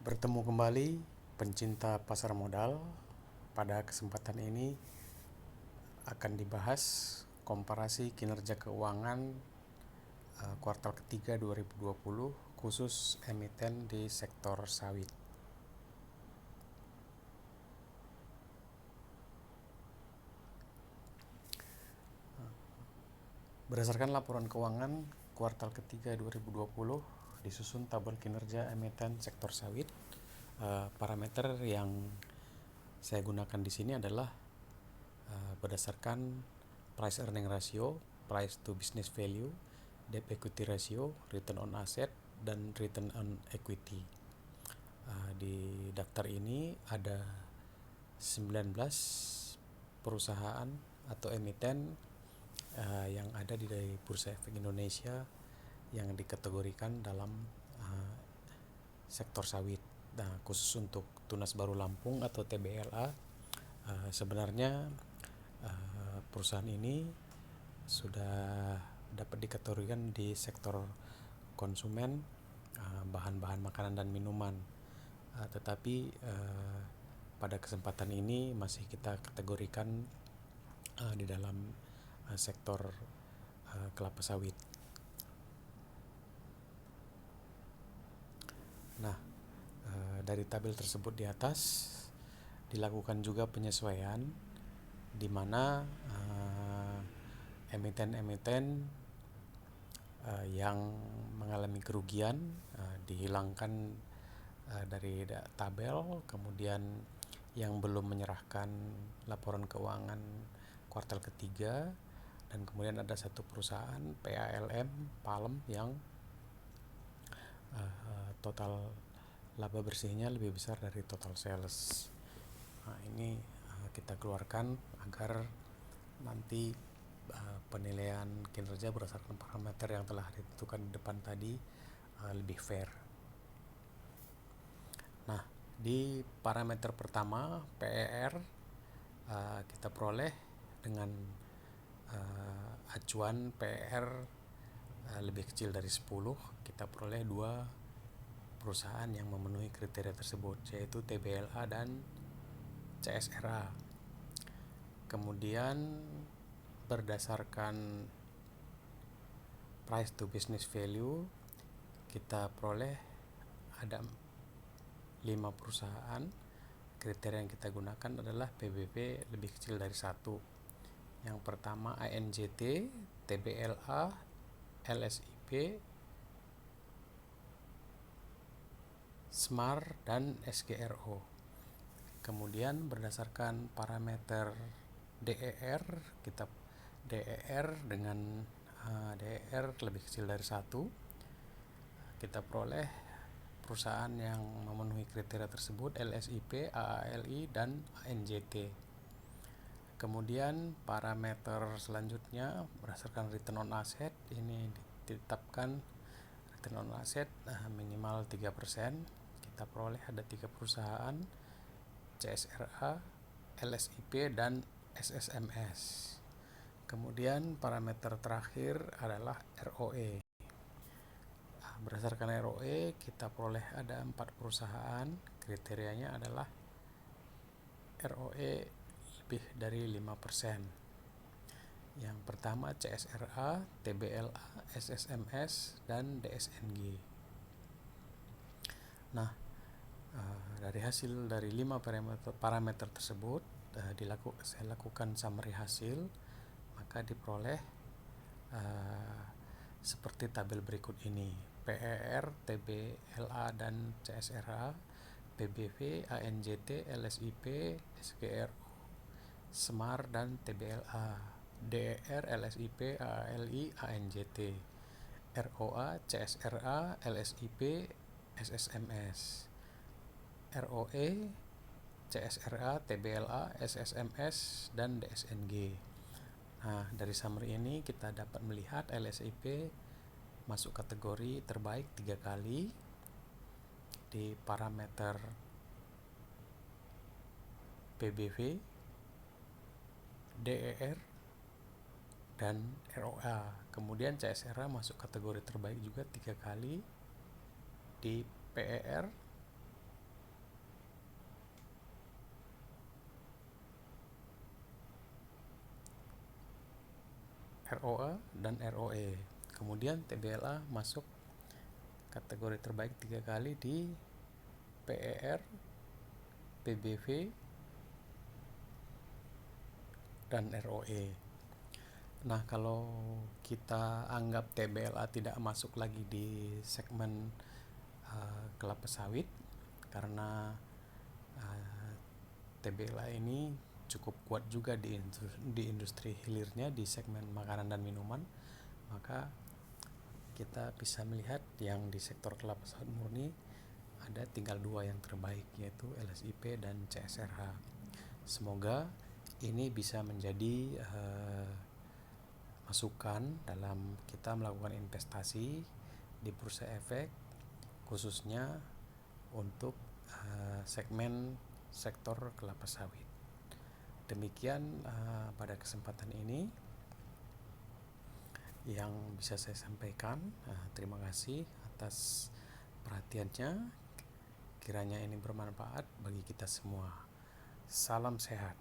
Bertemu kembali pencinta pasar modal. Pada kesempatan ini akan dibahas komparasi kinerja keuangan kuartal ketiga 2020 khusus emiten di sektor sawit. Berdasarkan laporan keuangan kuartal ketiga 2020 disusun tabel kinerja emiten sektor sawit. Parameter yang saya gunakan di sini adalah berdasarkan price earning ratio, price to business value, debt equity ratio, return on asset, dan return on equity. Di daftar ini ada 19 perusahaan atau emiten yang ada di Bursa Efek Indonesia yang dikategorikan dalam sektor sawit. Nah, khusus untuk Tunas Baru Lampung atau TBLA, sebenarnya perusahaan ini sudah dapat dikategorikan di sektor konsumen, bahan-bahan makanan dan minuman, tetapi pada kesempatan ini masih kita kategorikan di dalam sektor kelapa sawit. Nah, dari tabel tersebut di atas dilakukan juga penyesuaian di mana emiten-emiten yang mengalami kerugian dihilangkan dari tabel, kemudian yang belum menyerahkan laporan keuangan kuartal ketiga, dan kemudian ada satu perusahaan PALM yang total laba bersihnya lebih besar dari total sales. Nah, ini kita keluarkan agar nanti penilaian kinerja berdasarkan parameter yang telah ditentukan di depan tadi lebih fair. Nah, di parameter pertama PER kita peroleh dengan acuan PER lebih kecil dari 10, kita peroleh dua perusahaan yang memenuhi kriteria tersebut, yaitu TBLA dan CSRA. Kemudian berdasarkan price to business value kita peroleh ada 5 perusahaan. Kriteria yang kita gunakan adalah PBV lebih kecil dari 1. Yang pertama ANJT, TBLA, LSIP, SMAR, dan SGRO. Kemudian berdasarkan parameter DER, kita DER dengan DER lebih kecil dari 1, kita peroleh perusahaan yang memenuhi kriteria tersebut LSIP, AALI, dan ANJT. Kemudian parameter selanjutnya berdasarkan return on asset, ini ditetapkan return on asset minimal 3%. Kita peroleh ada 3 perusahaan, CSRA, LSIP, dan SSMS. Kemudian parameter terakhir adalah ROE. Berdasarkan ROE kita peroleh ada 4 perusahaan, kriterianya adalah ROE lebih dari 5%. Yang pertama CSRA, TBLA, SSMS, dan DSNG. Nah, dari hasil dari 5 parameter tersebut saya lakukan summary hasil, maka diperoleh seperti tabel berikut ini: PER, TBLA, dan CSRA, PBV, ANJT, LSIP, SGRO, SMAR, dan TBLA, DER, LSIP, AALI, ANJT, ROA, CSRA, LSIP, SSMS, ROE, CSRA, TBLA, SSMS, dan DSNG. Nah, dari summary ini kita dapat melihat LSIP masuk kategori terbaik 3 kali di parameter PBV, DER, dan ROA. Kemudian CSRA masuk kategori terbaik juga 3 kali di PER, ROA dan ROE. Kemudian TBLA masuk kategori terbaik 3 kali di PER, PBV, dan ROE. Nah, kalau kita anggap TBLA tidak masuk lagi di segmen kelapa sawit karena TBLA ini cukup kuat juga di industri hilirnya di segmen makanan dan minuman, maka kita bisa melihat yang di sektor kelapa sawit murni ada tinggal 2 yang terbaik, yaitu LSIP dan CSRH. Semoga ini bisa menjadi masukan dalam kita melakukan investasi di bursa efek, khususnya untuk segmen sektor kelapa sawit. Demikian pada kesempatan ini yang bisa saya sampaikan. Terima kasih atas perhatiannya. Kiranya ini bermanfaat bagi kita semua. Salam sehat.